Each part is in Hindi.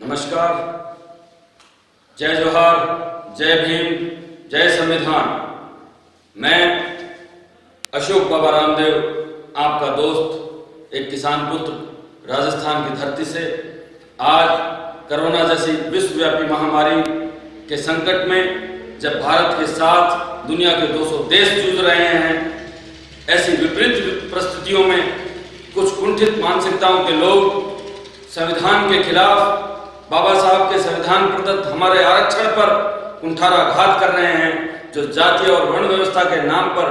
नमस्कार, जय जोहार, जय भीम, जय संविधान। मैं अशोक बाबा रामदेव, आपका दोस्त, एक किसान पुत्र, राजस्थान की धरती से आज कोरोना जैसी विश्वव्यापी महामारी के संकट में जब भारत के साथ दुनिया के 200 देश जूझ रहे हैं, ऐसी विपरीत परिस्थितियों में कुछ कुंठित मानसिकताओं के लोग संविधान के खिलाफ, बाबा साहब के संविधान प्रदत्त हमारे आरक्षण पर कुंठाराघात कर रहे हैं, जो जातीय और वर्ण व्यवस्था के नाम पर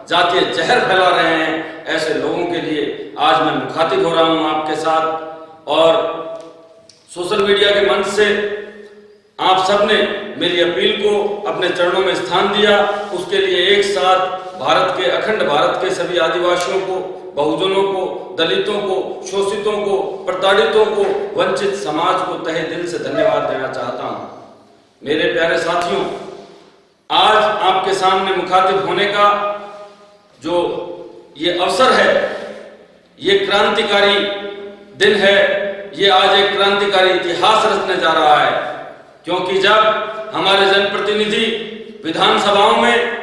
जातीय जहर फैला रहे हैं। ऐसे लोगों के लिए आज मैं मुखातिब हो रहा हूं आपके साथ। और सोशल मीडिया के मंच से आप सबने मेरी अपील को अपने चरणों में स्थान दिया, उसके लिए एक साथ भारत के, अखंड भारत के सभी आदिवासियों को, बहुजनों को, दलितों को, शोषितों को, प्रताड़ितों को, वंचित समाज को तहे दिल से धन्यवाद देना चाहता हूं। मेरे प्यारे साथियों, आज आपके सामने मुखातिब होने का जो ये अवसर है, ये क्रांतिकारी दिन है। ये आज एक क्रांतिकारी इतिहास रचने जा रहा है, क्योंकि जब हमारे जनप्रतिनिधि विधानसभाओं में,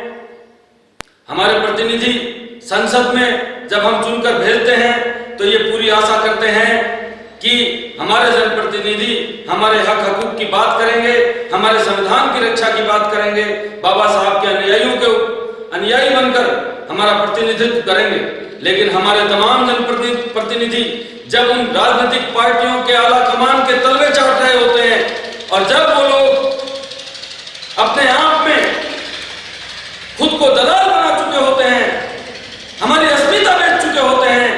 हमारे प्रतिनिधि संसद में जब हम चुनकर भेजते हैं, तो ये पूरी आशा करते हैं कि हमारे जनप्रतिनिधि हमारे हक हकूक की बात करेंगे, हमारे संविधान की रक्षा की बात करेंगे, बाबा साहब के अनुयायियों के अनुयायी बनकर हमारा प्रतिनिधित्व करेंगे। लेकिन हमारे तमाम जनप्रतिनिधि जब उन राजनीतिक पार्टियों के आला कमान के तलवे चाट रहे होते हैं, और जब वो लोग अपने आप में खुद को दलाल बना चुके होते हैं, हमारी अस्मिता बेच चुके होते हैं,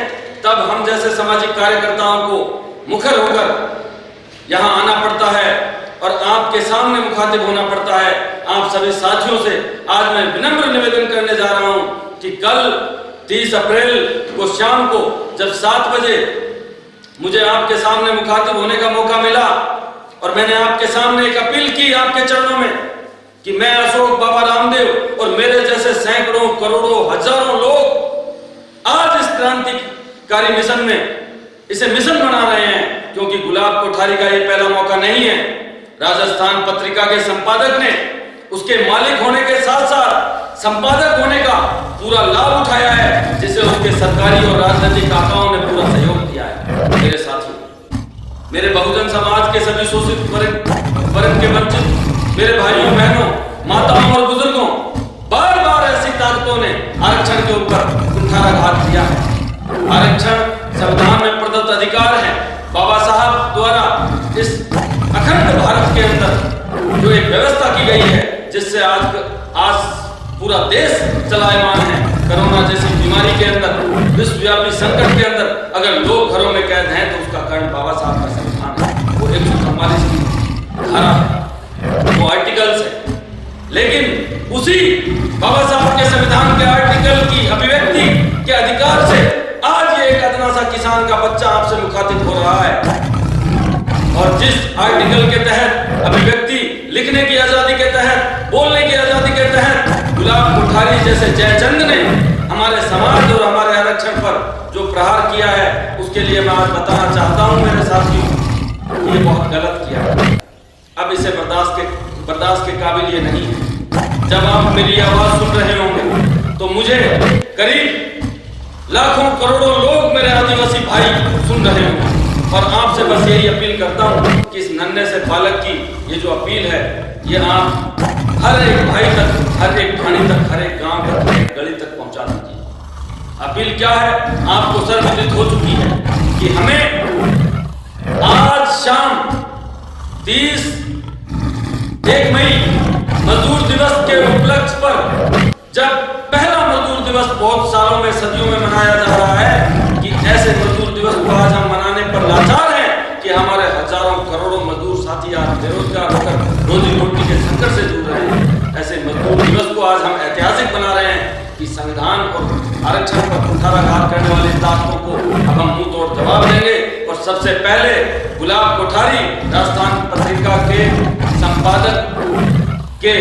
तब हम जैसे सामाजिक कार्यकर्ताओं को मुखर होकर यहाँ आना पड़ता है और आपके सामने मुखातिब होना पड़ता है। आप सभी साथियों से आज मैं विनम्र निवेदन करने जा रहा हूं कि कल 30 अप्रैल को शाम को जब 7 बजे मुझे आपके सामने मुखातिब होने का मौका मिला, और मैंने आपके सामने एक अपील की आपके चरणों में कि मैं अशोक बाबा रामदेव और मेरे जैसे सैकड़ों, करोड़ों, हजारों लोग आज इस क्रांतिकारी मिशन में इसे मिशन बना रहे हैं, क्योंकि गुलाब कोठारी का ये पहला मौका नहीं है। राजस्थान पत्रिका के संपादक ने उसके मालिक होने के साथ साथ संपादक होने का पूरा लाभ उठाया है, जिसे उसके सरकारी और राजनीतिक आकाओं ने पूरा सहयोग दिया है। मेरे साथियों, मेरे बहुजन समाज के सभी शोषित वर्ग के वंचित मेरे भाइयों, बहनों, माताओं और बुजुर्गों, बार बार ऐसी ताकतों ने आरक्षण के ऊपर कुंठाराघात किया है। आरक्षण संविधान में प्रदत्त अधिकार है। बाबा साहब द्वारा इस अखंड भारत के अंदर जो एक व्यवस्था की गई है, जिससे आज पूरा देश चलायमान है। कोरोना जैसी बीमारी के अंदर, विश्वव्यापी संकट के अंदर अगर लोग घरों में कैद हैं, तो उसका कारण बाबा साहब का संविधान है। वो 144 की धारा है, वो आर्टिकल्स है। लेकिन उसी बाबा साहब के संविधान के आर्टिकल की अभिव्यक्ति के अधिकार से आज ये एक अदना सा किसान का बच्चा आपसे मुखातिब हो रहा है। और जिस आर्टिकल के तहत, अभिव्यक्ति लिखने की आजादी के तहत, बोलने की आजादी के तहत गुलाब कोठारी जैसे जयचंद ने हमारे समाज और हमारे आरक्षण पर जो प्रहार किया है, उसके लिए मैं आज बताना चाहता हूं मेरे साथियों, ये बहुत गलत किया है। अब इसे बर्दाश्त के काबिल ये नहीं है। जब आप मेरी आवाज सुन रहे होंगे, तो मुझे करीब लाखों करोड़ों लोग, मेरे आदिवासी भाई सुन रहे होंगे, और आपसे बस यही अपील करता हूं कि इस नन्हे से बालक की ये जो अपील है, ये आप हर एक भाई तक, हर एक ठाणी तक, हर एक गांव तक, हर एक गली तक पहुंचा दीजिए। अपील क्या है, आपको सर्वविदित हो चुकी है कि हमें आज शाम 1 मई मजदूर दिवस के उपलक्ष्य पर, जब पहला मजदूर दिवस बहुत सालों में, सदियों में मनाया जा रहा है, कि ऐसे मजदूर दिवस को आज हम मनाने पर लाचार हैं कि हमारे हजारों करोड़ों मजदूर साथी आज बेरोजगार होकर रोजी रोटी के संकट से जूझ रहे हैं। ऐसे मजदूर दिवस को आज हम ऐतिहासिक बना रहे हैं कि संविधान और आरक्षण पर कुंठाराघात करने वाली ताकतों को अब हम मुंह तोड़ जवाब देंगे। और सबसे पहले गुलाब कोठारी, राजस्थान पत्रिका के संपादक के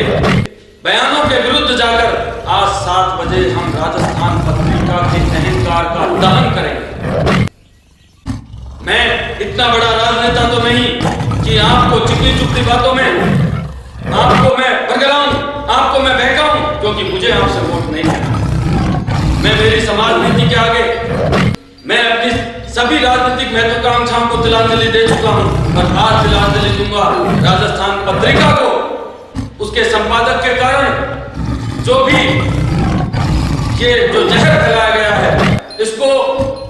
बयानों के विरुद्ध जाकर आज 7 बजे हम राजस्थान पत्रिका के अहंकार का दहन करेंगे। मैं इतना बड़ा राजनेता तो नहीं कि कि आपको चिकनी चुपड़ी बातों में आपको मैं बरगलाऊं, आपको मैं बहकाऊं, क्योंकि मुझे आपसे वोट नहीं लेना। मैं मेरी समाज नीति के आगे मैं अपनी सभी राजनीतिक महत्वाकांक्षाओं को तिलांजलि दे चुका हूं और आज तिलांजलि दूंगा राजस्थान पत्रिका को। उसके संपादक के कारण जो भी ये जो जहर फैलाया गया है, इसको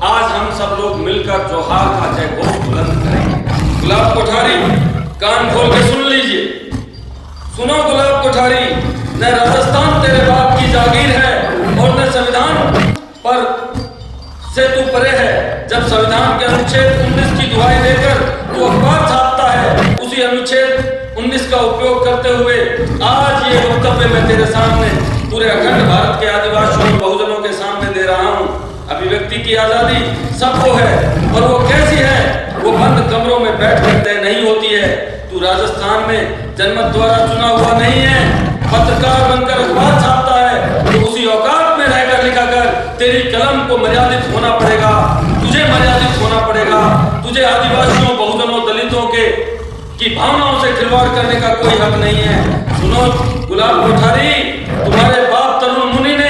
आज हम सब लोग मिलकर जोहार का जय घोष बुलंद करेंगे। गुलाब कोठारी, कान खोल के सुन लीजिए, सुनो गुलाब कोठारी, न राजस्थान तेरे बाप की जागीर है और न संविधान पर से तू परे है। जब संविधान के अनुच्छेद 19 की दुहाई देकर तू अखबार छापता है, उसी अनुच्छेद 19 का उपयोग करते हुए आज ये वक्तव्य मैं तेरे सामने पूरे अखंड भारत के आदिवासियों और बहुजनों के सामने दे रहा हूँ। अभिव्यक्ति की आजादी सबको है, और वो कैसी है? वो बंद कमरों में बैठकर तय नहीं होती है। तू राजस्थान में जनमत द्वारा चुना हुआ नहीं है, पत्रकार बनकर अखबार छापता है, तो उसी औकात में रहकर लिखा कर। तेरी कलम को मर्यादित होना पड़ेगा, तुझे मर्यादित होना पड़ेगा। तुझे आदिवासियों, बहुजनों, दलितों के की भावनाओं से खिलवाड़ करने का कोई हक नहीं है। सुनो गुलाब कोठारी, तुम्हारे बाप तरुण मुनि ने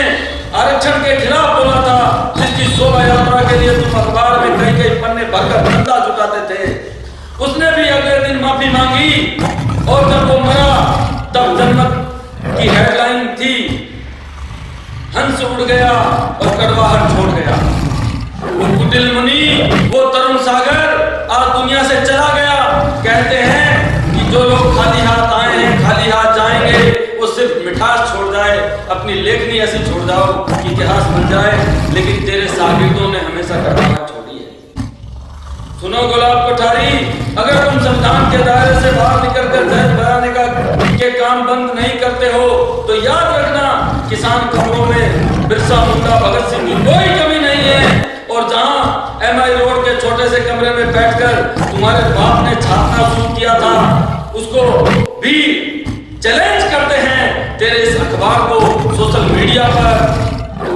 आरक्षण के खिलाफ बोला था, जिसकी शोभा यात्रा के लिए तुम अखबार में कई कई पन्ने भरकर धंधा जुटाते थे। उसने भी अगले दिन माफी मांगी, और जब वो मरा तब जनमत की हेडलाइन थी, हंस उड़ गया और कड़वाहट छोड़ गया। वो कुटिल मुनि, वो तरुण सागर आज दुनिया से चला गया। कहते हैं कि जो लोग खाली हाथ आए हैं खाली हाथ जाएंगे, वो सिर्फ मिठास छोड़ जाए, अपनी लेखनी ऐसी छोड़ जाओ कि इतिहास बन जाए। लेकिन तेरे शागिर्दों ने हमेशा कड़वाहट छोड़ी है। सुनो गुलाब कोठारी, अगर तुम संविधान के दायरे से बाहर निकलकर जहर बनाने के काम बंद नहीं करते हो, तो याद रखना किसान कमरों में बिरसा मुंडा, भगत सिंह की कोई कमी नहीं है। और जहां एमआई रोड के छोटे से कमरे में बैठकर तुम्हारे बाप ने छापना शुरू किया था, उसको भी चैलेंज करते हैं। तेरे इस अखबार को सोशल मीडिया पर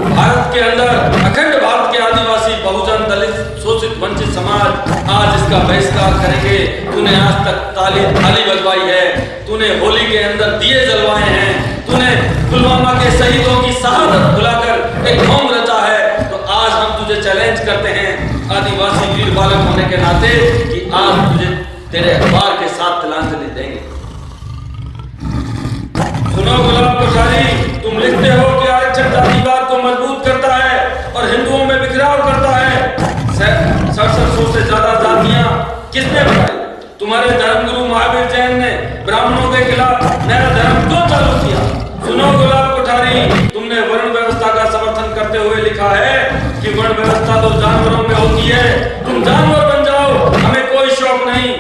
भारत के अंदर अखंड भारत के आदिवासी, बहुजन, दलित, शोषित, वंचित समाज आज इसका बहिष्कार करेंगे। तूने आज तक थाली बजवाई है, तूने होली के अंदर दिए जलवाए हैं, तूने पुलवामा के शहीदों की शहादत भुलाकर एक ढोंग रचा है। तो आज हम तुझे चैलेंज करते हैं आदिवासी वीर बालक होने के नाते कि आज तुझे तेरे अखबार के साथ तिलांजलि देंगे। सुनो गुलाब कोठारी, तुम लिखते हो कि आरक्षण जातिवाद को मजबूत करता है और हिंदुओं में बिखराव करता है। 6700 से ज्यादा जातियां किसने बनाई? तुम्हारे धर्मगुरु महावीर जैन ने ब्राह्मणों के खिलाफ नया धर्म क्यों चालू किया? सुनो गुलाब कोठारी, तुमने वर्ण व्यवस्था का समर्थन करते हुए लिखा है कि वर्ण व्यवस्था तो जानवरों में होती है, तुम जानवर बन जाओ, हमें कोई शौक नहीं।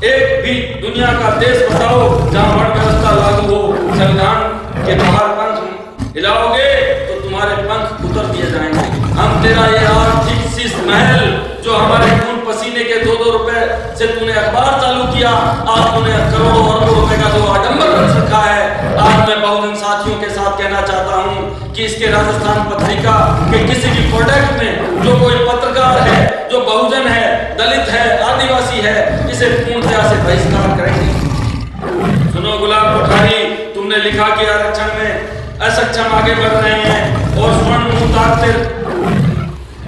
एक भी दुनिया का देश बताओ जहां वर्ण व्यवस्था लागू हो। संविधान के बाहर पंख हिलाओगे तो तुम्हारे पंख उतर दिए जाएंगे। हम तेरा ये आर्थिक शीश महल जो हमारे खून पसीने के 2-2 रुपए से तूने अखबार चालू किया, आज तूने करोड़ों अरबों रुपए का जो आडंबर रख रखा है। आज मैं बहुजन साथियों के साथ कहना चाहता हूं कि इसके राजस्थान पत्रिका के किसी भी प्रोडक्ट में जो कोई पत्रकार है, जो बहुजन है, दलित है, आदिवासी है, इसे पूर्णतया से बहिष्कार करेंगे। सुनो गुलाब कोठारी, तुमने लिखा कि आरक्षण में असक्षम आगे बढ़ रहे हैं और स्वर्ण मुंह ताकते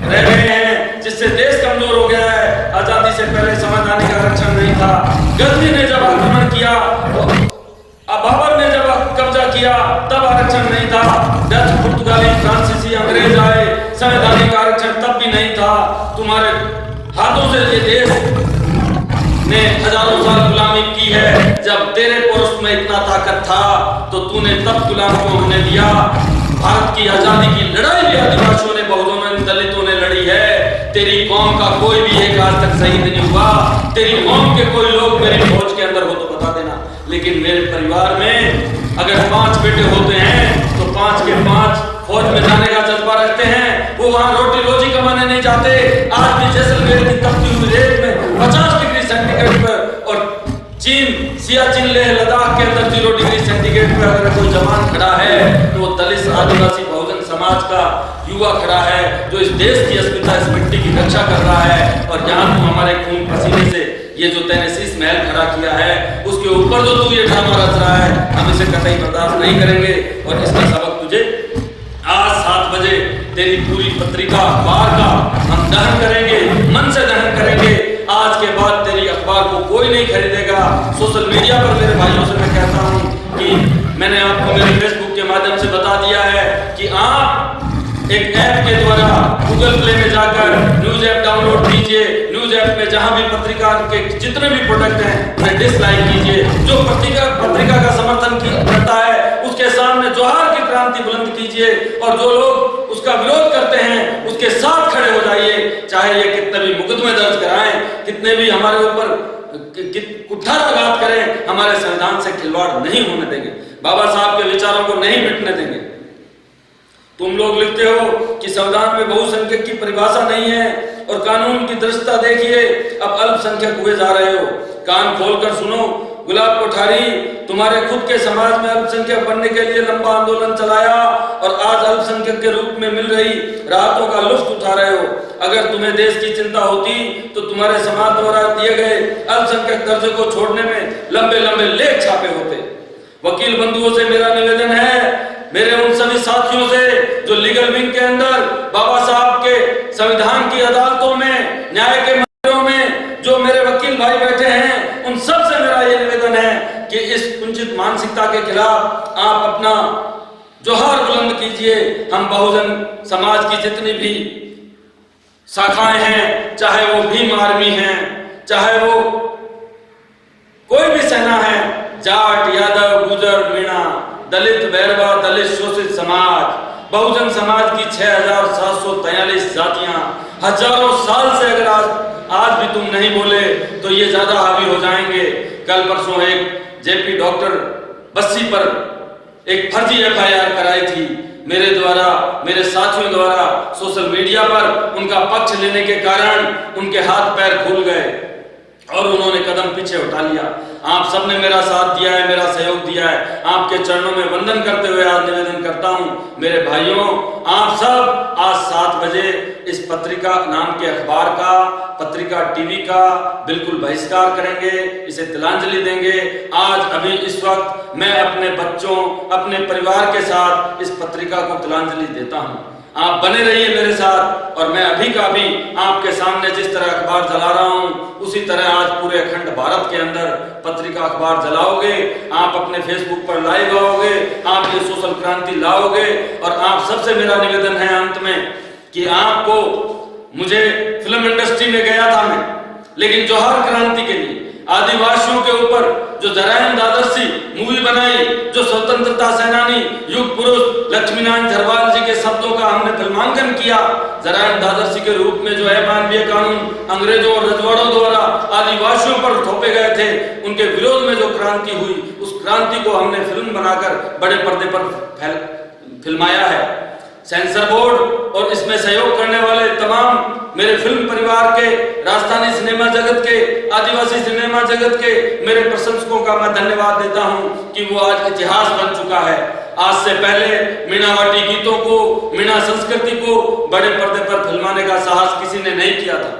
रह रहे हैं, जिससे देश कमजोर हो गया है। आजादी से पहले संवैधानिक आरक्षण नहीं था। गजनी ने जब आक्रमण किया, बाबर ने जब कब्जा किया, तब आरक्षण नहीं था। डच, पुर्तगाली, फ्रांसीसी, अंग्रेज आए, संवैधानिक आरक्षण तब भी नहीं था। तुम्हारे हाथों से ये देश ने हजारों साल गुलामी की है। जब तेरे पुरुष में इतना ताकत था तो तूने तब गुलाम क्यों होने दिया? भारत की आजादी की लड़ाई भी आदिवासियों ने, बहुजनों ने, दलितों ने लड़ी है। तेरी कौम का कोई भी एक आज तक शहीद नहीं हुआ। तेरी कौम के कोई लोग मेरी फौज के अंदर हो तो बता देना। लेकिन मेरे परिवार में अगर 5 बेटे होते हैं तो 5 के 5 फौज में जाने का जज्बा रखते हैं। वो वहां रोटी रोजी कमाने नहीं जाते। आज भी जैसलमेर की तपती हुई रेत में 50 डिग्री सेंटीग्रेड पर, और चीन, सियाचिन, लेह लद्दाख के अंदर 0 डिग्री सेंटीग्रेड पर अगर कोई जवान खड़ा है तो वो दलित, आदिवासी, बहुजन समाज का युवा खड़ा है जो इस देश की अस्मिता, इस मिट्टी की रक्षा कर रहा है। और यहाँ तुम हमारे खून पसीने से ये जो तैने शीश महल खड़ा किया है उसके ऊपर जो तू ये ड्रामा रच रहा है, हम इसे कतई बर्दाश्त नहीं करेंगे और इसका सबक तुझे आज 7 बजे तेरी पूरी पत्रिका अखबार का हम दहन करेंगे, मन से दहन करेंगे। आज के बाद तेरी अखबार को कोई नहीं खरीदेगा। सोशल मीडिया पर मेरे भाइयों से मैं कहता हूँ कि मैंने आपको मेरे फेसबुक के माध्यम से बता दिया है कि आप एक ऐप के द्वारा गूगल प्ले में जाकर न्यूज ऐप डाउनलोड कीजिए। न्यूज ऐप में जहां भी पत्रिका के जितने भी प्रोडक्ट हैं उन्हें डिसलाइक कीजिए। जो पत्रिका का समर्थन करता है उसके सामने जोहार की क्रांति बुलंद कीजिए और जो लोग उसका विरोध करते हैं उसके साथ खड़े हो जाइए। चाहे ये कितने भी मुकदमे दर्ज कराएं, कितने भी हमारे ऊपर कुठाराघात करें, हमारे संविधान से खिलवाड़ नहीं होने देंगे, बाबा साहब के विचारों को नहीं मिटने देंगे। तुम लोग लिखते हो कि संविधान में बहुसंख्यक की परिभाषा नहीं है और कानून की दृष्टता देखिए, अब अल्पसंख्यक हुए जा रहे हो। कान खोलकर सुनो, गुलाब कोठारी तुम्हारे खुद के समाज में अल्पसंख्यक बनने के लिए लंबा आंदोलन चलाया और आज अल्पसंख्यक के रूप में मिल रही राहतों का लुत्फ उठा रहे हो। अगर तुम्हें देश की चिंता होती तो तुम्हारे समाज द्वारा दिए गए अल्पसंख्यक दर्जे को छोड़ने में लंबे लंबे लेख छापे होते। वकील बंधुओं से मेरा निवेदन है, मेरे उन सभी साथियों से जो लीगल विंग के अंदर बाबा साहब के संविधान की अदालतों में, न्याय के मंदिरों में जो मेरे वकील भाई बैठे हैं, उन सब से मेरा ये निवेदन है कि इस कुंचित मानसिकता के खिलाफ आप अपना जोहार बुलंद कीजिए। हम बहुजन समाज की जितनी भी शाखाएं हैं, चाहे वो भीम आर्मी है, चाहे वो कोई भी सेना है, जाट, यादव, गुजर, मीणा, दलित, बैरवा, दलित शोषित समाज, बहुजन समाज की 6743 जातियां, हजारों साल से अगर आज भी तुम नहीं बोले तो ये ज्यादा हावी हो जाएंगे। कल परसों एक जेपी डॉक्टर बस्सी पर एक फर्जी FIR कराई थी मेरे द्वारा, मेरे साथियों द्वारा। सोशल मीडिया पर उनका पक्ष लेने के कारण उनके हाथ पैर खुल गए और उन्होंने कदम पीछे उठा लिया। आप सबने मेरा साथ दिया है, मेरा सहयोग दिया है। आपके चरणों में वंदन करते हुए आज निवेदन करता हूं, मेरे भाइयों, आप सब आज 7 बजे इस पत्रिका नाम के अखबार का, पत्रिका टीवी का बिल्कुल बहिष्कार करेंगे, इसे तिलांजलि देंगे। आज अभी इस वक्त मैं अपने बच्चों, अपने परिवार के साथ इस पत्रिका को तिलांजलि देता हूं। आप बने रहिए मेरे साथ और मैं अभी का भी आपके सामने जिस तरह अखबार जला रहा हूं उसी तरह आज पूरे अखंड भारत के अंदर पत्रिका अखबार जलाओगे। आप अपने फेसबुक पर लाइव आओगे, आप ये सोशल क्रांति लाओगे और आप सबसे मेरा निवेदन है अंत में कि आपको, मुझे फिल्म इंडस्ट्री में गया था मैं, लेकिन जोहार क्रांति के लिए आदिवासियों के ऊपर जो जरायम दादरसी मूवी बनाई, जो स्वतंत्रता सेनानी युग पुरुष लक्ष्मीनारायण झरवाल जी के शब्दों का हमने फिल्मांकन किया, जरायम दादरसी के रूप में जो अमानवीय कानून अंग्रेजों और रजवाड़ों द्वारा आदिवासियों पर थोपे गए थे, उनके विरोध में जो क्रांति हुई, उस क्रांति को हमने फिल्म बनाकर बड़े पर्दे पर फिल्माया है। सेंसर बोर्ड और इसमें सहयोग करने वाले तमाम मेरे फिल्म परिवार के, राजस्थानी सिनेमा जगत के, आदिवासी सिनेमा जगत के मेरे प्रशंसकों का मैं धन्यवाद देता हूं कि वो आज इतिहास बन चुका है। आज से पहले मीणावाटी गीतों को, मीणा संस्कृति को बड़े पर्दे पर फिल्माने का साहस किसी ने नहीं किया था।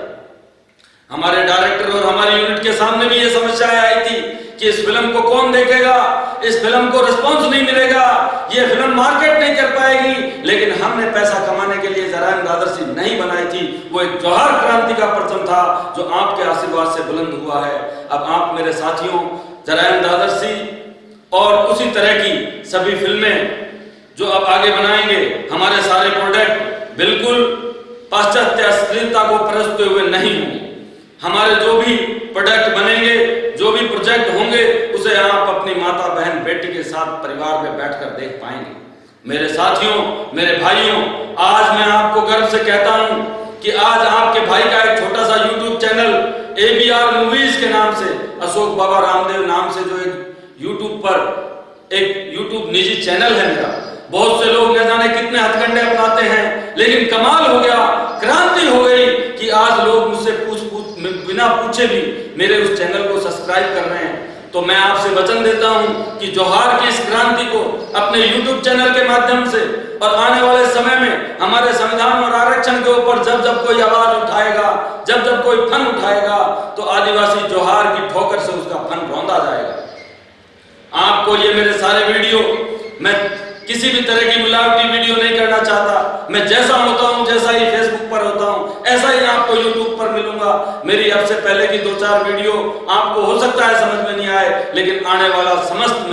हमारे डायरेक्टर और हमारी यूनिट के सामने भी ये समस्या आई थी कि इस फिल्म को कौन देखेगा, इस फिल्म को रिस्पॉन्स नहीं मिलेगा, ये फिल्म मार्केट नहीं कर पाएगी। लेकिन हमने पैसा कमाने के लिए जरायम दादरसी नहीं बनाई थी, वो एक जोहार क्रांति का परचम था जो आपके आशीर्वाद से बुलंद हुआ है। अब आप मेरे साथियों, जरायम दादरसी और उसी तरह की सभी फिल्में जो अब आगे बनाएंगे, हमारे सारे प्रोडक्ट बिल्कुल पाश्चात्य अश्लीलता को परसते हुए नहीं होंगे। हमारे जो भी प्रोडक्ट बनेंगे, जो भी प्रोजेक्ट होंगे, उसे आप अपनी माता, बहन, बेटी के साथ परिवार में बैठकर देख पाएंगे। मेरे साथियों, मेरे भाइयों, आज मैं आपको गर्व से कहता हूं कि आज आपके भाई का एक छोटा सा YouTube चैनल ABR मूवीज के नाम से, अशोक बाबा रामदेव नाम से जो एक YouTube पर एक YouTube निजी चैनल है मेरा। बहुत से लोग न जाने कितने हथकंडे अपनाते हैं, लेकिन कमाल हो गया, क्रांति हो गई कि आज लोग मुझसे बिना पूछे भी मेरे उस चैनल को सब्सक्राइब कर रहे हैं। तो मैं आपसे वचन देता हूं कि जोहार की इस क्रांति को अपने YouTube चैनल के माध्यम से और आने वाले समय में हमारे संविधान और आरक्षण के ऊपर जब जब कोई आवाज उठाएगा, जब जब कोई फन उठाएगा, तो आदिवासी जोहार की ठोकर से उसका फन रौंदा जाएगा। आपको ये मेरे सारे वीडियो, मैं किसी भी तरह की मिलावटी वीडियो नहीं करना चाहता। मैं जैसा होता हूं, जैसा ही फेसबुक पर होता हूं, ऐसा ही आपको यूट्यूब पर मिलूंगा। मेरी अब से पहले की 2-4 वीडियो आपको हो सकता है समझ में नहीं आए, लेकिन आने वाला समस्त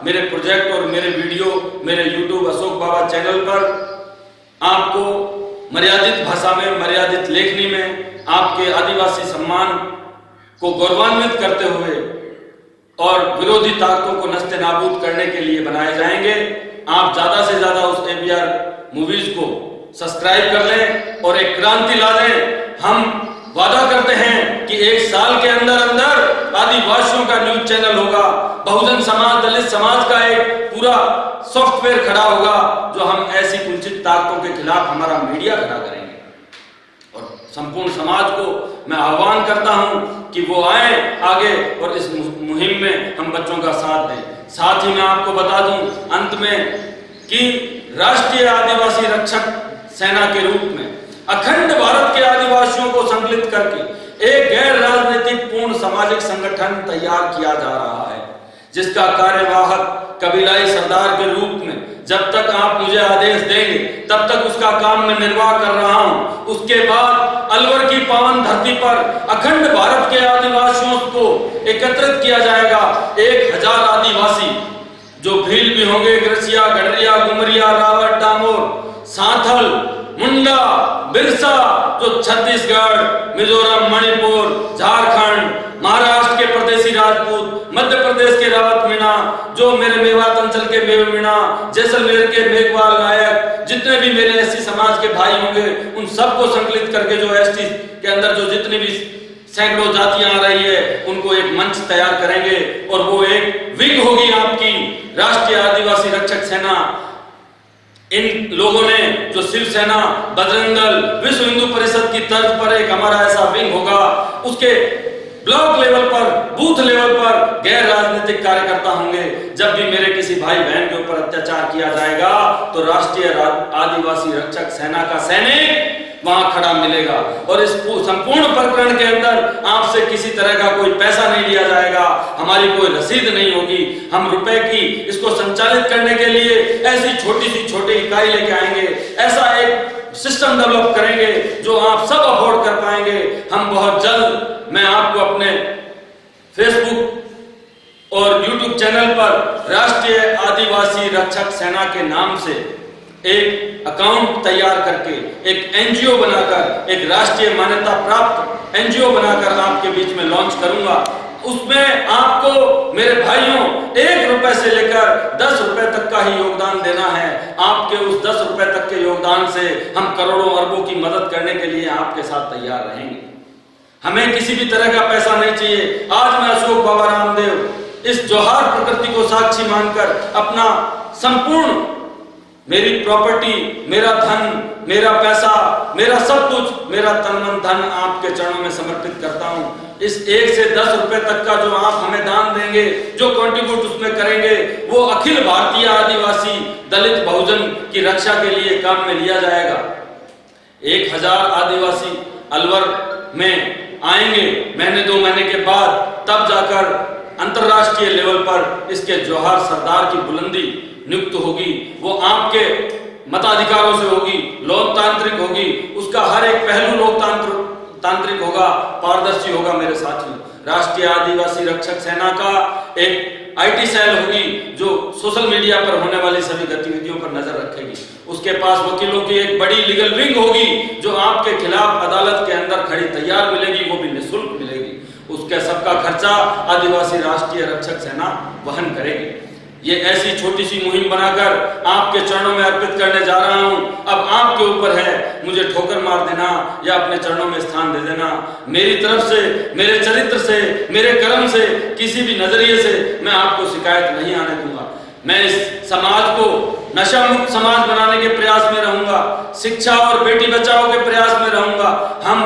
मेरे प्रोजेक्ट और मेरे वीडियो मेरे यूट्यूब अशोक बाबा चैनल पर आपको मर्यादित भाषा में, मर्यादित लेखनी में आपके आदिवासी सम्मान को गौरवान्वित करते हुए और विरोधी ताकतों को नस्ते नाबूद करने के लिए बनाए जाएंगे। आप ज्यादा से ज्यादा उस ABR मूवीज को सब्सक्राइब कर लें और एक क्रांति ला दें। हम वादा करते हैं कि 1 साल के अंदर अंदर आदिवासियों का न्यूज चैनल होगा, बहुजन समाज, दलित समाज का एक पूरा सॉफ्टवेयर खड़ा होगा, जो हम ऐसी कुंचित ताकतों के खिलाफ हमारा मीडिया खड़ा करेंगे। और संपूर्ण समाज को मैं आह्वान करता हूं कि वो आए आगे और इस मुहिम में हम बच्चों का साथ दें। साथ ही मैं आपको बता दूं अंत में कि राष्ट्रीय आदिवासी रक्षक सेना के रूप में अखंड भारत के आदिवासियों को संकलित करके एक गैर राजनीतिक पूर्ण सामाजिक संगठन तैयार किया जा रहा है, जिसका कार्यवाहक कबीलाई सरदार के रूप में जब तक आप मुझे आदेश देंगे तब तक उसका काम मैं निर्वाह कर रहा हूं। उसके बाद अलवर की पावन धरती पर अखंड भारत के आदिवासियों को एकत्रित किया जाएगा। 1000 आदिवासी जो भील भी होंगे, ग्रसिया, गडरिया, गुमरिया, रावत, डामोर, सांथल, मुंडा, बिरसा, जो छत्तीसगढ़, मिजोरम, मणिपुर, झारखंड, महाराष्ट्र के प्रदेशी राजपूत, मध्य प्रदेश के रावत मीणा, जो मेरे मेवात अंचल के मेव मीणा, जैसलमेर के मेघवाल नायक, जितने भी मेरे एससी समाज के भाई होंगे, उन सबको संकलित करके जो एसटी के अंदर जो जितनी भी सैकड़ों जातियां आ रही है, उनको एक मंच तैयार करेंगे और वो एक विंग होगी आपकी राष्ट्रीय आदिवासी रक्षक सेना। इन लोगों ने जो शिवसेना, बजरंग दल, विश्व हिंदू परिषद की तर्ज पर एक हमारा ऐसा विंग होगा। उसके ब्लॉक लेवल पर, बूथ लेवल पर गैर राजनीतिक कार्यकर्ता होंगे। जब भी मेरे किसी भाई बहन के ऊपर अत्याचार किया जाएगा तो राष्ट्रीय आदिवासी रक्षक सेना का सैनिक वहां खड़ा मिलेगा और इस संपूर्ण प्रकरण के अंदर आपसे किसी तरह का कोई पैसा नहीं लिया जाएगा, हमारी कोई रसीद नहीं होगी। हम रुपए की इसको संचालित करने के लिए ऐसी छोटी इकाई लेके आएंगे, ऐसा एक सिस्टम डेवलप करेंगे जो आप सब अफोर्ड कर पाएंगे। हम बहुत जल्द मैं आपको अपने फेसबुक और यूट्यूब चैनल पर राष्ट्रीय आदिवासी रक्षक सेना के नाम से एक अकाउंट तैयार करके, एक एनजीओ बनाकर, एक राष्ट्रीय मान्यता प्राप्त एनजीओ बनाकर आपके बीच में लॉन्च करूंगा। उसमें आपको मेरे भाइयों 1 रुपए से लेकर 10 रुपए तक का ही योगदान देना है। आपके उस 10 रुपए तक के योगदान से हम करोड़ों अरबों की मदद करने के लिए आपके साथ तैयार रहेंगे। हमें किसी भी तरह का पैसा नहीं चाहिए। आज मैं अशोक बाबा रामदेव इस जोहार प्रकृति को साक्षी मानकर अपना संपूर्ण, मेरी प्रॉपर्टी, मेरा धन, मेरा पैसा, मेरा सब कुछ, मेरा तन मन धन आपके चरणों में समर्पित करता हूं। इस 1 से 10 रुपए तक का जो आप हमें दान देंगे, जो कंट्रीब्यूट उसमें करेंगे, वो अखिल भारतीय आदिवासी दलित बहुजन की रक्षा के लिए काम में लिया जाएगा। 1000 आदिवासी अलवर में आएंगे महीने 2 महीने के बाद, तब जाकर अंतरराष्ट्रीय लेवल पर इसके जोहार सरदार की बुलंदी नियुक्त होगी। वो आपके मताधिकारों से होगी, लोकतांत्रिक होगी, उसका हर एक पहलू लोकतांत्रिक होगा, पारदर्शी होगा। मेरे साथियों, राष्ट्रीय आदिवासी रक्षक सेना का एक IT सेल होगी जो सोशल मीडिया पर होने वाली सभी गतिविधियों पर नजर रखेगी। उसके पास वकीलों की एक बड़ी लीगल विंग होगी जो आपके खिलाफ अदालत के अंदर खड़ी तैयार मिलेगी, वो भी निःशुल्क मिलेगी। उसके सबका खर्चा आदिवासी राष्ट्रीय रक्षक सेना वहन करेगी। ये ऐसी छोटी सी मुहिम बनाकर आपके चरणों में अर्पित करने जा रहा हूं। अब आपके ऊपर है मुझे ठोकर मार देना या अपने चरणों में स्थान दे देना। मेरी तरफ से, मेरे चरित्र से, मेरे कर्म से, किसी भी नजरिए से मैं आपको शिकायत नहीं आने दूंगा। मैं इस समाज को नशा मुक्त समाज बनाने के प्रयास में रहूंगा, शिक्षा और बेटी बचाओ के प्रयास में रहूंगा। हम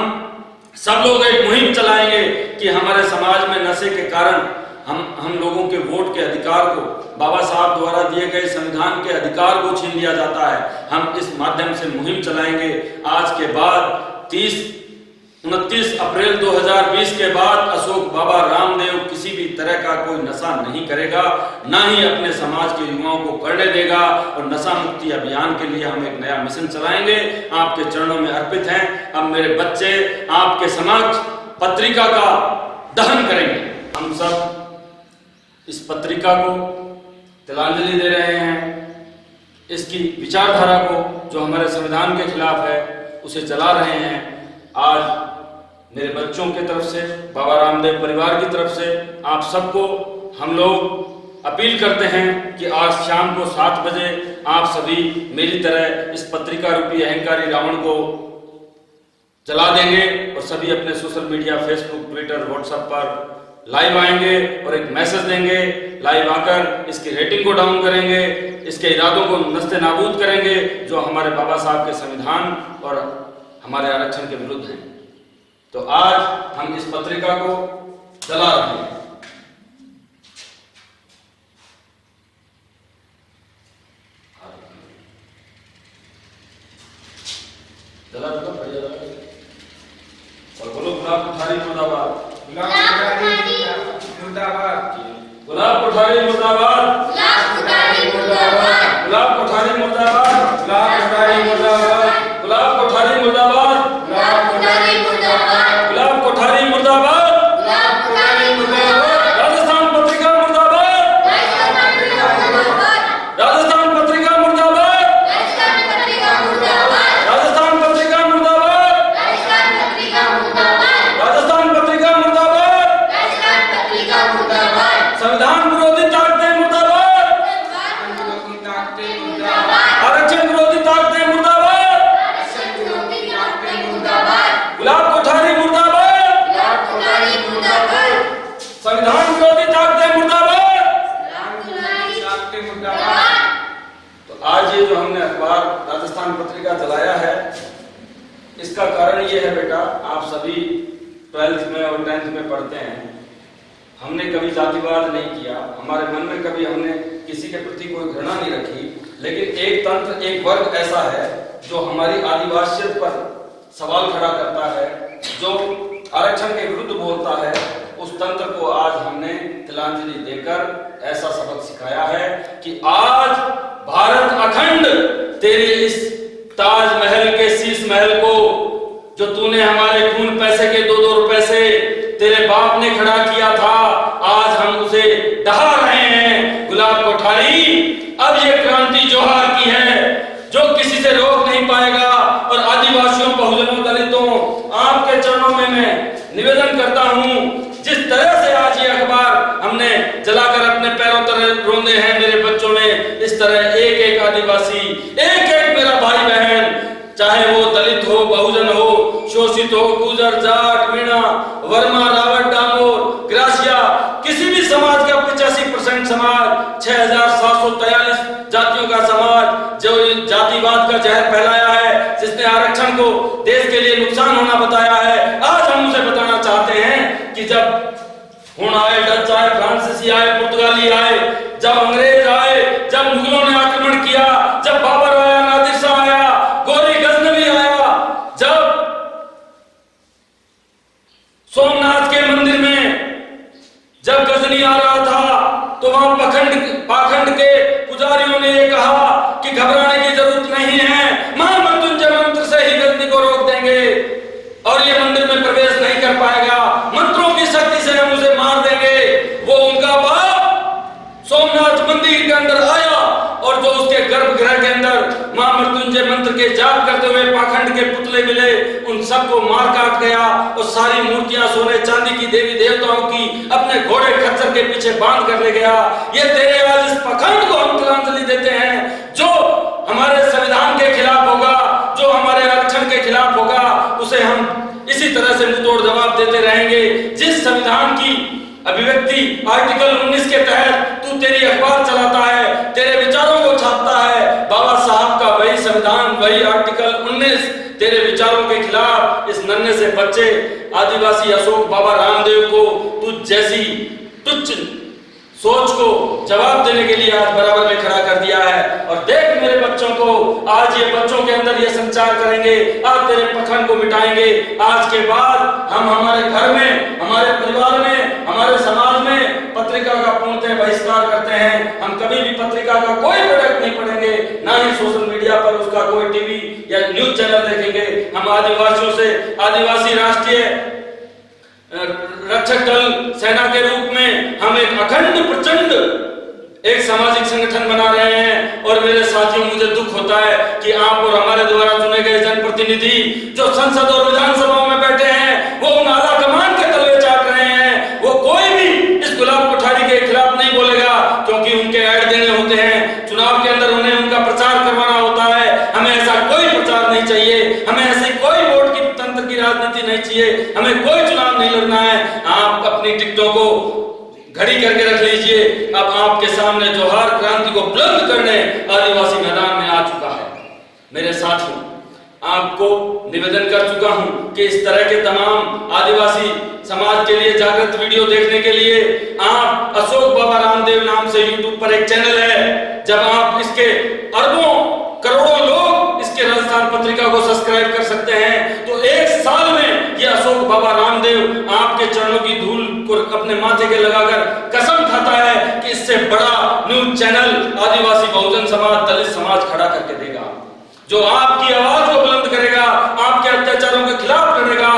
सब लोग एक मुहिम चलाएंगे कि हमारे समाज में नशे के कारण हम लोगों के वोट के अधिकार को, बाबा साहब द्वारा दिए गए संविधान के अधिकार को छीन लिया जाता है। हम इस माध्यम से मुहिम चलाएंगे। आज के बाद 29 अप्रैल 2020 के बाद अशोक बाबा रामदेव किसी भी तरह का कोई नशा नहीं करेगा, ना ही अपने समाज के युवाओं को करने देगा। और नशा मुक्ति अभियान के लिए हम एक नया मिशन चलाएंगे, आपके चरणों में अर्पित हैं। अब मेरे बच्चे आपके समक्ष पत्रिका का दहन करेंगे। हम सब इस पत्रिका को तिलांजलि दे रहे हैं, इसकी विचारधारा को जो हमारे संविधान के खिलाफ है उसे जला रहे हैं। आज मेरे बच्चों की तरफ से, बाबा रामदेव परिवार की तरफ से आप सबको हम लोग अपील करते हैं कि आज शाम को 7 बजे आप सभी मेरी तरह इस पत्रिका रूपी अहंकारी रावण को जला देंगे और सभी अपने social media, Facebook, Twitter, WhatsApp पर लाइव आएंगे और एक मैसेज देंगे। लाइव आकर इसकी रेटिंग को डाउन करेंगे, इसके इरादों को नस्ते नाबूद करेंगे जो हमारे बाबा साहब के संविधान और हमारे आरक्षण के विरुद्ध हैं। तो आज हम इस पत्रिका को जला रहे हैं। जला दो भैया, और बोलो गुलाब कोठारी मुर्दाबाद, गुलाब कोठारी मुर्दाबाद, गुलाब कोठारी मुर्दाबाद, गुलाब कोठारी मुर्दाबाद, गुलाब कोठारी मुर्दाबाद, गुलाब कोठारी मुर्दाबाद, गुलाब कोठारी मुर्दाबाद, गुलाब कोठारी मुर्दाबाद, गुलाब कोठारी मुर्दाबाद, गुलाब कोठारी मुर्दाबाद, राजस्थान पत्रिका मुर्दाबाद, राजस्थान पत्रिका मुर्दाबाद, राजस्थान पत्रिका मुर्दाबाद, राजस्थान पत्रिका मुर्दाबाद, राजस्थान पत्रिका मुर्दाबाद, राजस्थान पत्रिका मुर्दाबाद, राजस्थान पत्रिका मुर्दाबाद, राजस्थान पत्रिका मुर्दाबाद, संविधान विरोधी ताकतें मुर्दाबाद, विरोधी ताकतें मुर्दाबाद, आरक्षण विरोधी ताकतें मुर्दाबाद, आरक्षण विरोधी ताकतें मुर्दाबाद, गुलाब कोठारी मुर्दाबाद, गुलाब कोठारी मुर्दाबाद, संविधान विरोधी ताकतें मुर्दाबाद। ताकतें मुर्दाबाद। तो आज ये जो हमने अखबार राजस्थान पत्रिका जलाया है, इसका कारण ये है बेटा, आप सभी 12th में और 10th में पढ़ते हैं। हमने कभी जातिवाद नहीं किया, हमारे मन में कभी हमने किसी के प्रति कोई घृणा नहीं रखी, लेकिन एक तंत्र, एक वर्ग ऐसा है जो हमारी आदिवासियत पर सवाल खड़ा करता है, जो आरक्षण के विरुद्ध बोलता है। उस तंत्र को आज हमने तिलांजलि देकर ऐसा सबक सिखाया है कि आज भारत अखंड तेरी इस ताजमहल के शीश महल को, जो तूने हमारे खून पैसे के 2-2 रुपए से तेरे बाप ने खड़ा किया था, आज हम उसे ढहा रहे हैं। गुलाब कोठारी अब ये क्रांति जोहार की है, जो किसी से रोक नहीं पाएगा। और आदिवासियों, बहुजनों, दलितों, आपके चरणों में मैं निवेदन करता हूं, जिस तरह से आज ये अखबार हमने जलाकर अपने पैरों तले रोंदे हैं मेरे बच्चों ने, इस तरह एक एक आदिवासी, एक एक मेरा भाई बहन, चाहे वो दलित हो, बहुजन हो, शोषित हो, गुजर, जाट, मीणा, वर्मा, रावत, डामोर, ग्रासिया, किसी भी समाज का 85% समाज, 6743 जातियों का समाज जो जातिवाद का जहर फैलाया है, जिसने आरक्षण को देश के लिए नुकसान होना बताया है, आज हम उसे बताना चाहते हैं कि जब हुन आए, डच आए, फ्रांसीसी आए, पुर्तगाली आए, जब अंग्रेज आए, जब मुगलों ने आक्रमण किया, जब बाबर आया, नादिर शाह आया, गोरी गजनवी आया, जब सोमनाथ के मंदिर में जब गजनी आ रहा था, तो वहां पाखंड के पुजारियों ने ये कहा कि घबराने की जरूरत नहीं है, महामृत्युंजय मंत्र से ही गजनी को रोक देंगे और ये मंदिर में प्रवेश नहीं कर पाएगा, मंत्रों की शक्ति से हम उसे मार देंगे। वो उनका बाप सोमनाथ मंदिर के अंदर आया और जो उसके गर्भगृह के अंदर महामृत्युंजय मंत्र के जाप करते हुए पाखंड के पुतले मिले, उन सबको मार काट गया और सारी मूर्तियां सोने चांदी की देवी देवताओं की अपने घोड़े खच्चर के पीछे बांध कर ले गया। ये तेरे आज इस पाखंड को हम तिलांजलि देते हैं, जो हमारे संविधान के खिलाफ होगा, जो हमारे आरक्षण के खिलाफ होगा, उसे हम इसी तरह से मुंहतोड़ जवाब देते रहेंगे। जिस संविधान की अभिव्यक्ति आर्टिकल 19 के तहत तू तेरी अखबार चलाता है, तेरे विचारों को छापता है, बाबा साहब का वही संविधान, वही आर्टिकल 19 तेरे विचारों के खिलाफ इस नन्हे से बच्चे आदिवासी अशोक बाबा रामदेव को तुझ तुच्छ सोच को जवाब देने के लिए आज बराबर में खड़ा कर दिया है। और देख मेरे बच्चों को, आज ये बच्चों के अंदर ये संचार करेंगे, आज तेरे पखंड को मिटाएंगे। आज के बाद हम हमारे घर में, हमारे परिवार में, हमारे समाज में पत्रिका का पूर्णतः बहिष्कार करते हैं। हम कभी भी पत्रिका का कोई प्रोडक्ट नहीं पढ़ेंगे, ना ही सोशल मीडिया पर उसका कोई टीवी या न्यूज चैनल देखेंगे। हम आदिवासियों से, आदिवासी राष्ट्रीय रक्षक दल सेना के रूप में हम एक अखंड प्रचंड एक सामाजिक संगठन बना रहे हैं। और मेरे साथियों, मुझे दुख होता है कि आप और हमारे द्वारा चुने गए जनप्रतिनिधि जो संसद और विधानसभा में बैठे हैं, वो उन आला कमान के तलवे चाट रहे हैं। वो कोई भी इस गुलाब कोठारी के खिलाफ नहीं बोलेगा, क्योंकि उनके ऐड देने होते हैं, चुनाव के अंदर उन्हें उनका प्रचार करवाना होता है। हमें ऐसा कोई प्रचार नहीं चाहिए, हमें ऐसी कोई वोट की तंत्र की राजनीति नहीं चाहिए, हमें कोई चुनाव नहीं लड़ना है। आप अपनी टिकटों को घड़ी करके रख लीजिए। अब आपके सामने जोहार क्रांति को बुलंद करने आदिवासी मैदान में आ चुका है। मेरे साथियों, आपको निवेदन कर चुका हूं कि इस तरह के तमाम आदिवासी समाज के लिए जागृत वीडियो देखने के लिए आप अशोक बाबा रामदेव नाम से यूट्यूब पर एक चैनल है। जब आप इसके अरबों करोड़ों लोग इसके राजस्थान पत्रिका को सब्सक्राइब कर सकते हैं, तो एक साल में ये अशोक बाबा रामदेव आपके चरणों की धूल को अपने माथे के लगाकर कसम खाता है कि इससे बड़ा न्यूज चैनल आदिवासी बहुजन समाज, दलित समाज खड़ा करके देगा, जो आपकी आवाज को बुलंद करेगा, आपके अत्याचारों के खिलाफ लड़ेगा।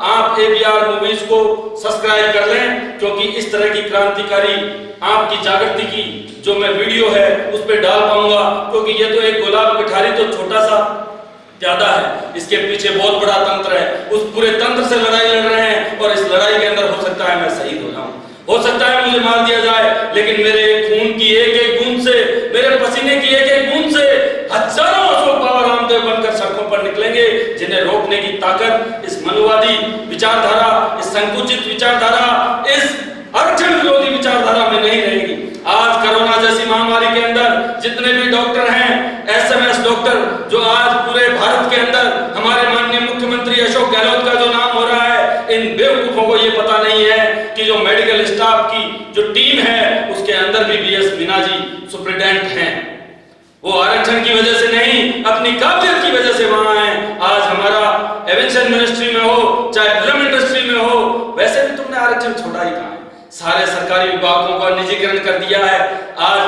आप ABR मूवीज को सब्सक्राइब कर लें, क्योंकि इस तरह की क्रांतिकारी आपकी जागृति की जो मैं वीडियो है उस पर डाल पाऊंगा। क्योंकि ये तो एक गुलाब कोठारी तो छोटा सा ज्यादा है, इसके पीछे बहुत बड़ा तंत्र है। उस पूरे तंत्र से लड़ाई लड़ रहे हैं, और इस लड़ाई के अंदर हो सकता है मैं शहीद हो जाऊं, हो सकता है मुझे मार दिया जाए, लेकिन मेरे खून की एक एक बूंद से, मेरे पसीने की एक एक बूंद से हजारों अशोक बाबा रामदेव बनकर सड़कों पर निकलेंगे, जिन्हें रोकने की ताकत इस मनुवादी विचारधारा, इस संकुचित विचारधारा, इस आरक्षण विरोधी विचारधारा में नहीं रहेगी। आज कोरोना जैसी महामारी के अंदर जितने भी डॉक्टर हैं, SMS डॉक्टर, जो आज पूरे भारत के अंदर हमारे माननीय मुख्यमंत्री अशोक गहलोत का जो नाम हो रहा है, इन बेवकूफों को ये पता नहीं है कि जो मेडिकल स्टाफ की जो टीम है उसके अंदर भी BS मीना जी सुप्रिटेंडेंट हैं। वो आरक्षण की वजह से नहीं, अपनी काबिलियत की वजह से वहां है। आज हमारा एविएशन मिनिस्ट्री में हो, चाहे फिल्म इंडस्ट्री में हो, वैसे भी तुमने आरक्षण छोड़ा ही कहां है। सारे सरकारी विभागों का निजीकरण कर दिया है। आज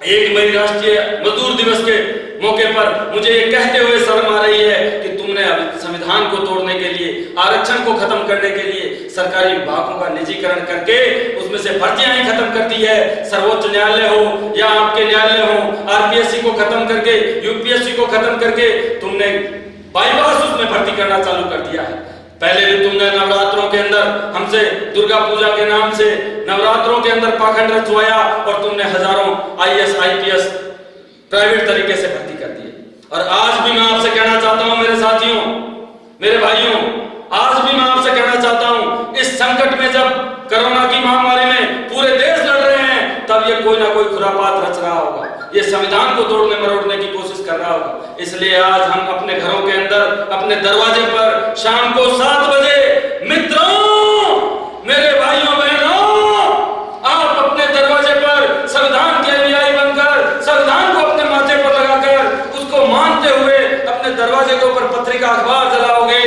1 मई राष्ट्रीय मजदूर दिवस के मौके पर मुझे ये कहते हुए शर्म आ रही है कि तुमने संविधान को तोड़ने के लिए, आरक्षण को खत्म करने के लिए सरकारी विभागों का निजीकरण करके उसमें से भर्तियां ही खत्म कर दी है। सर्वोच्च न्यायालय हो या आपके न्यायालय हो, RPSC को खत्म करके, UPSC को खत्म करके तुमने बाईपास उसमें भर्ती करना चालू कर दिया है। पहले भी तुमने नवरात्रों के अंदर हमसे दुर्गा पूजा के नाम से नवरात्रों के अंदर पाखंड रचवाया, और तुमने हजारों IAS IPS प्राइवेट तरीके से भर्ती कर दिए। और आज भी मैं आपसे कहना चाहता हूं मेरे साथियों, मेरे भाइयों, आज भी मैं आपसे कहना चाहता हूं, इस संकट में जब कोरोना की महामारी में पूरे देश लड़ रहे हैं, तब ये कोई ना कोई खुरापात रच रहा होगा, ये संविधान को तोड़ने मरोड़ने की कोशिश कर रहा होगा। इसलिए आज हम अपने घरों के अंदर, अपने दरवाजे पर शाम को 7 बजे, मित्रों, मेरे भाइयों बहनों, आप अपने दरवाजे पर संविधान के अनुयायी बनकर, संविधान को अपने माथे पर लगाकर, उसको मानते हुए अपने दरवाजे के ऊपर पत्रिका अखबार जलाओगे,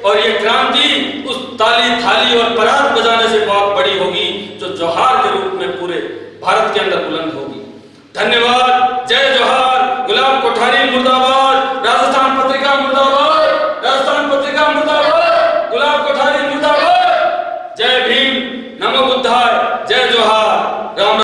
और ये क्रांति उस ताली थाली और परात बजाने से बहुत बड़ी होगी, जो जोहार के रूप में पूरे भारत के अंदर बुलंद होगी। धन्यवाद। जय जोहार। गुलाब कोठारी मुर्दाबाद। राजस्थान पत्रिका मुर्दाबाद। राजस्थान पत्रिका मुर्दाबाद। गुलाब कोठारी मुर्दाबाद। जय भीम। नमो बुद्धाय। जय जोहार। राम।